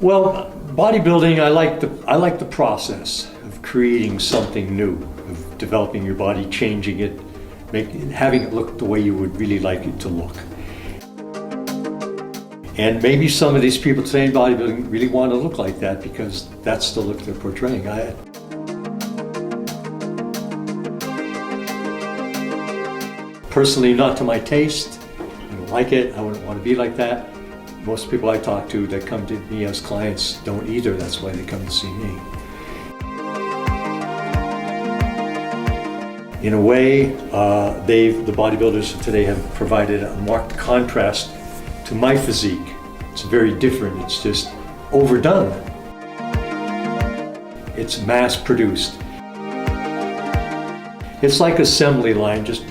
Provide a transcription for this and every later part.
Well, bodybuilding, I like the process of creating something new, of developing your body, changing it, having it look the way you would really like it to look. And maybe some of these people today in bodybuilding really want to look like that because that's the look they're portraying. Personally, not to my taste. I don't like it. I wouldn't want to be like that. Most people I talk to that come to me as clients don't either. That's why they come to see me. In a way, the bodybuilders today have provided a marked contrast to my physique. It's very different. It's just overdone. It's mass produced. It's like assembly line. Just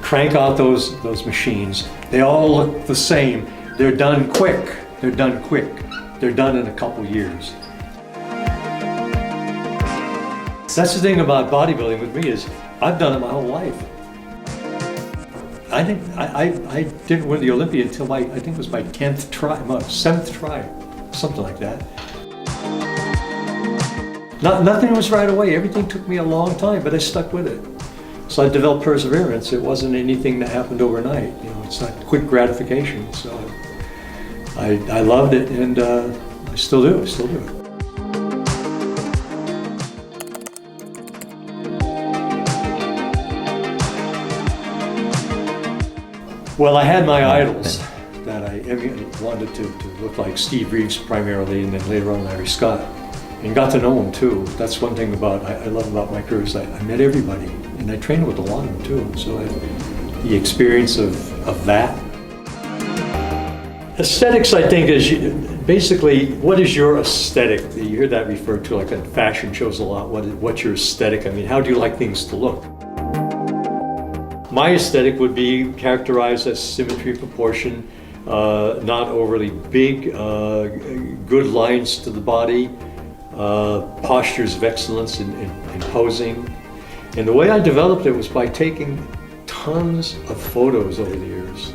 crank out those machines. They all look the same. They're done quick. They're done quick. They're done in a couple years. That's the thing about bodybuilding with me is I've done it my whole life. I think I didn't win the Olympia until I think it was my 10th try, my 7th try, something like that. Nothing was right away. Everything took me a long time, but I stuck with it. So I developed perseverance. It wasn't anything that happened overnight. You know, it's not quick gratification. So I loved it, and I still do. Well, I had my idols that I wanted to look like. Steve Reeves primarily, and then later on Larry Scott, and got to know them too. That's one thing I love about my career is I met everybody, and I trained with a lot of them too. So the experience of that. Aesthetics, I think, is basically what is your aesthetic? You hear that referred to like in fashion shows a lot. What's your aesthetic? I mean, how do you like things to look? My aesthetic would be characterized as symmetry, proportion, not overly big, good lines to the body, postures of excellence in posing. And the way I developed it was by taking tons of photos over the years.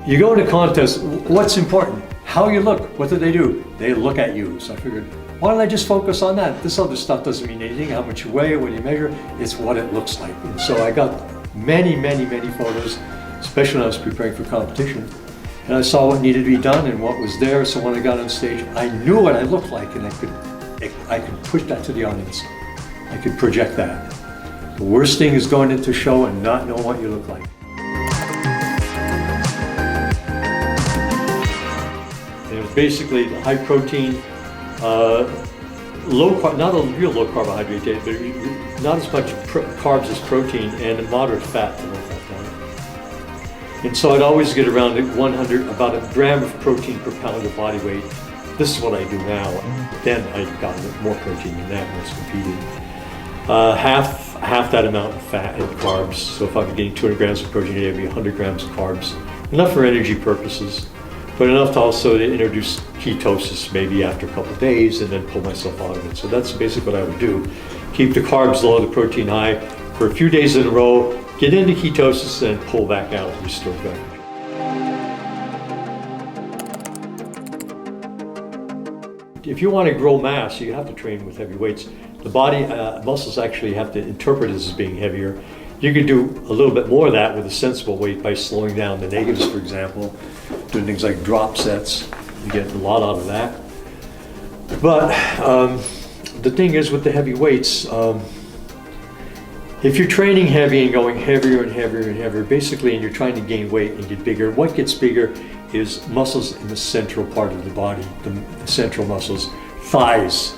You go into contests, what's important? How you look. What do? They look at you. So I figured, why don't I just focus on that? This other stuff doesn't mean anything. How much you weigh, what you measure, it's what it looks like. And so I got many photos, especially when I was preparing for competition. And I saw what needed to be done and what was there. So when I got on stage, I knew what I looked like, and I could push that to the audience. I could project that. The worst thing is going into a show and not knowing what you look like. And it was basically high protein, low carb, not a real low carbohydrate diet, but not as much carbs as protein, and a moderate fat to low fat diet. And so I'd always get around about a gram of protein per pound of body weight. This is what I do now. Then I got more protein than that when I was competing. Half that amount of fat and carbs. So if I'm getting 200 grams of protein a day, it'd be 100 grams of carbs. Enough for energy purposes, but enough to also to introduce ketosis maybe after a couple of days and then pull myself out of it. So that's basically what I would do. Keep the carbs low, the protein high for a few days in a row, get into ketosis and pull back out and restore back. If you want to grow mass, you have to train with heavy weights. The body muscles actually have to interpret it as being heavier. You can do a little bit more of that with a sensible weight by slowing down the negatives, for example, doing things like drop sets. You get a lot out of that. But the thing is with the heavy weights, if you're training heavy and going heavier and heavier and heavier, basically, and you're trying to gain weight and get bigger, what gets bigger is muscles in the central part of the body, the central muscles, thighs,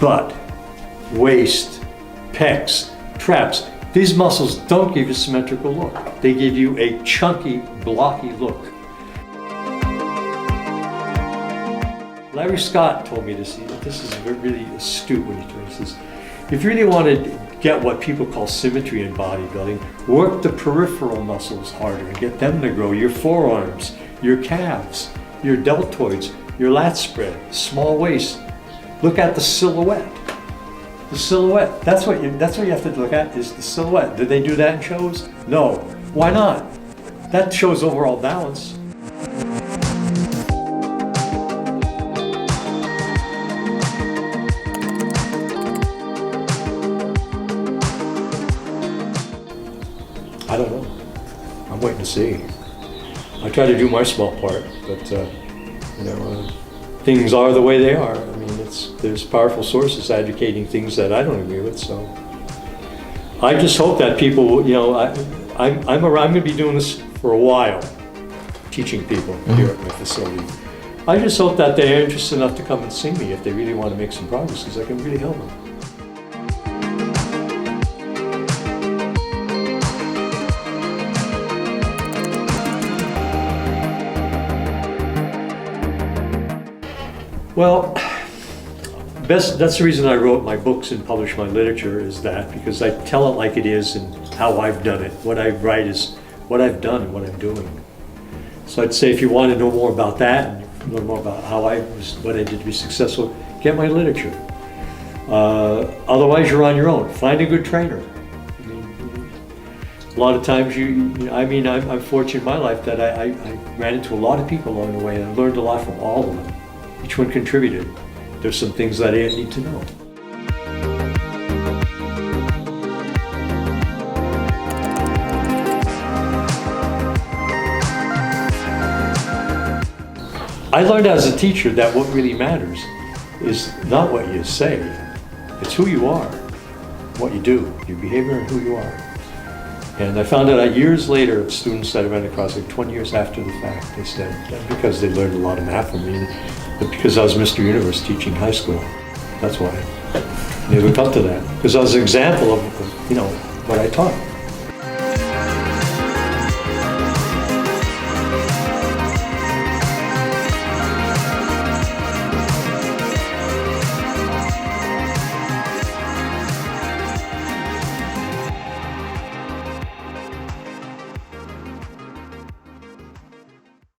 butt, waist, pecs, traps. These muscles don't give you a symmetrical look. They give you a chunky, blocky look. Larry Scott told me this. This is really astute when he told me this. If you really want to get what people call symmetry in bodybuilding, work the peripheral muscles harder and get them to grow. Your forearms, your calves, your deltoids, your lat spread, small waist. Look at the silhouette. The silhouette. That's what you have to look at, is the silhouette. Did they do that in shows? No. Why not? That shows overall balance. point in the sea. I try to do my small part, but things are the way they are. I mean, there's powerful sources advocating things that I don't agree with. So I just hope that people, I'm going to be doing this for a while, teaching people here at my facility. I just hope that they're interested enough to come and see me if they really want to make some progress, because I can really help them. Well, that's the reason I wrote my books and published my literature, is that because I tell it like it is and how I've done it. What I write is what I've done and what I'm doing. So I'd say if you want to know more about that and learn more about what I did to be successful, get my literature. Otherwise, you're on your own. Find a good trainer. I mean, a lot of times I'm fortunate in my life that I ran into a lot of people along the way, and I learned a lot from all of them. Each one contributed. There's some things that I need to know. I learned as a teacher that what really matters is not what you say, it's who you are, what you do, your behavior and who you are. And I found out years later of students that I ran across, like 20 years after the fact, they said, that because they learned a lot of math from me, but because I was Mr. Universe teaching high school. That's why. They look up to that, because I was an example of what I taught.